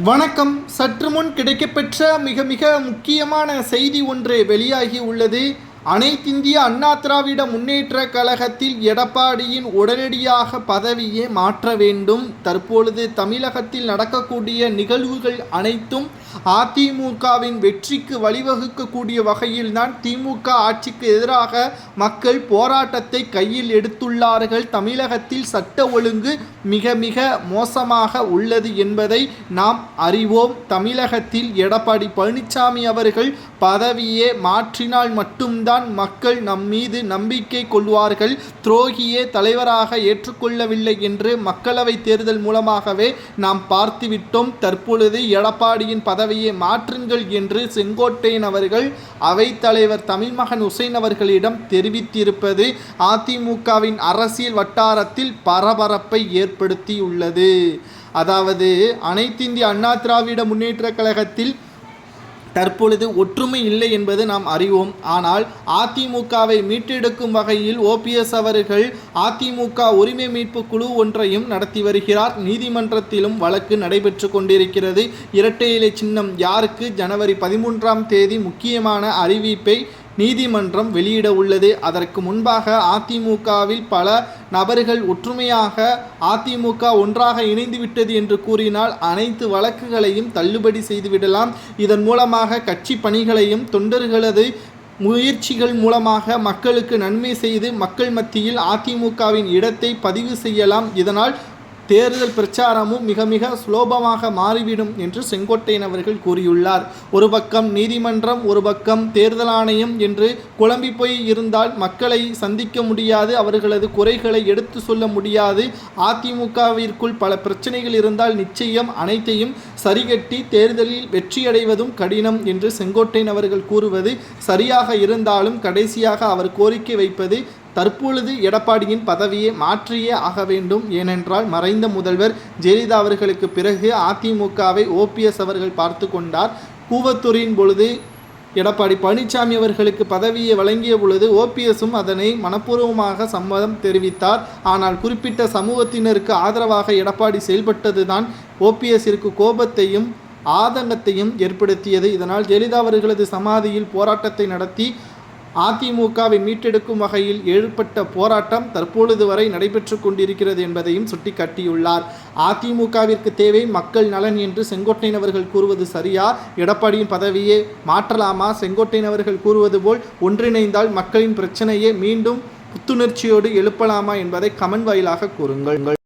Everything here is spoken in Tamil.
வணக்கம். சற்று முன் கிடைக்கப்பெற்ற மிக முக்கியமான செய்தி ஒன்று வெளியாகி உள்ளது. அனைத்திந்திய அண்ணா திராவிட முன்னேற்ற கழகத்தில் எடப்பாடியின் உடனடியாக பதவியை மாற்ற வேண்டும். தற்பொழுது தமிழகத்தில் நடக்கக்கூடிய நிகழ்வுகள் அனைத்தும் அதிமுகவின் வெற்றிக்கு வழிவகுக்கக்கூடிய வகையில்தான் திமுக ஆட்சிக்கு எதிராக மக்கள் போராட்டத்தை கையில் எடுத்துள்ளார்கள். தமிழகத்தில் சட்ட ஒழுங்கு மிக மோசமாக உள்ளது என்பதை நாம் அறிவோம். தமிழகத்தில் எடப்பாடி பழனிசாமி அவர்கள் பதவியே மாற்றினால் மட்டும்தான் மக்கள் நம் மீது நம்பிக்கை கொள்வார்கள். துரோகியே தலைவராக ஏற்றுக்கொள்ளவில்லை என்று மக்களவை தேர்தல் மூலமாகவே நாம் பார்த்துவிட்டோம். தற்பொழுது எடப்பாடியின் பதவியை மாற்றுங்கள் என்று செங்கோட்டையன் அவர்கள் அவைத்தலைவர் தமிழ்மகன் உசேன் அவர்களிடம் தெரிவித்திருப்பது அதிமுகவின் அரசியல் வட்டாரத்தில் பரபரப்பை ஏற்படுத்தியுள்ளது. அதாவது அனைத்திந்திய அண்ணா திராவிட முன்னேற்ற கழகத்தில் தற்பொழுது ஒற்றுமை இல்லை என்பது நாம் அறிவோம். ஆனால் அதிமுகவை மீட்டெடுக்கும் வகையில் ஓபிஎஸ் அவர்கள் அதிமுக உரிமை மீட்பு குழு ஒன்றையும் நடத்தி வருகிறார். நீதிமன்றத்திலும் வழக்கு நடைபெற்று கொண்டிருக்கிறது. இரட்டை இலை சின்னம் யாருக்கு ஜனவரி 13ஆம் தேதி முக்கியமான அறிவிப்பை நீதிமன்றம் வெளியிட உள்ளது. அதற்கு முன்பாக அதிமுகவில் பல நபர்கள் ஒற்றுமையாக அதிமுக ஒன்றாக இணைந்துவிட்டது என்று கூறினால் அனைத்து வழக்குகளையும் தள்ளுபடி செய்துவிடலாம். இதன் மூலமாக கட்சி பணிகளையும் தொண்டர்களது முயற்சிகள் மூலமாக மக்களுக்கு நன்மை செய்து மக்கள் மத்தியில் அதிமுகவின் இடத்தை பதிவு செய்யலாம். இதனால் தேர்தல் பிரச்சாரமும் மிக சுலபமாக மாறிவிடும் என்று செங்கோட்டையன் அவர்கள் கூறியுள்ளார். ஒரு பக்கம் நீதிமன்றம், ஒரு பக்கம் தேர்தல் ஆணையம் என்று குழம்பி போய் இருந்தால் மக்களை சந்திக்க முடியாது, அவர்களது குறைகளை எடுத்து சொல்ல முடியாது. அதிமுகவிற்குள் பல பிரச்சனைகள் இருந்தால் நிச்சயம் அனைத்தையும் சரிகட்டி தேர்தலில் வெற்றியடைவதும் கடினம் என்று செங்கோட்டையன் அவர்கள் கூறுவது சரியாக இருந்தாலும் கடைசியாக அவர் கோரிக்கை வைப்பது தற்பொழுது எடப்பாடியின் பதவியை மாற்றியே ஆக வேண்டும். ஏனென்றால் மறைந்த முதல்வர் ஜெயலலிதா அவர்களுக்கு பிறகு அதிமுகவை ஓபிஎஸ் அவர்கள் பார்த்து கொண்டார். கூவத்தூரின் பொழுது எடப்பாடி பழனிசாமி அவர்களுக்கு பதவியை வழங்கிய பொழுது ஓபிஎஸும் அதனை மனப்பூர்வமாக சம்மதம் தெரிவித்தார். ஆனால் குறிப்பிட்ட சமூகத்தினருக்கு ஆதரவாக எடப்பாடி செயல்பட்டதுதான் ஓபிஎஸ்ஸிற்கு கோபத்தையும் ஆதங்கத்தையும் ஏற்படுத்தியது. இதனால் ஜெயலலிதா அவர்களது சமாதியில் போராட்டத்தை நடத்தி அதிமுகவை மீட்டெடுக்கும் வகையில் ஏற்பட்ட போராட்டம் தற்பொழுது வரை நடைபெற்று கொண்டிருக்கிறது என்பதையும் சுட்டிக்காட்டியுள்ளார். அதிமுகவிற்கு தேவை மக்கள் நலன் என்று செங்கோட்டையன் அவர்கள் கூறுவது சரியா? எடப்பாடியின் பதவியை மாற்றலாமா? செங்கோட்டையன் அவர்கள் கூறுவது போல் ஒன்றிணைந்தால் மக்களின் பிரச்சனையை மீண்டும் புத்துணர்ச்சியோடு எழுப்பலாமா என்பதை கமெண்ட் வாயிலாக கூறுங்கள்.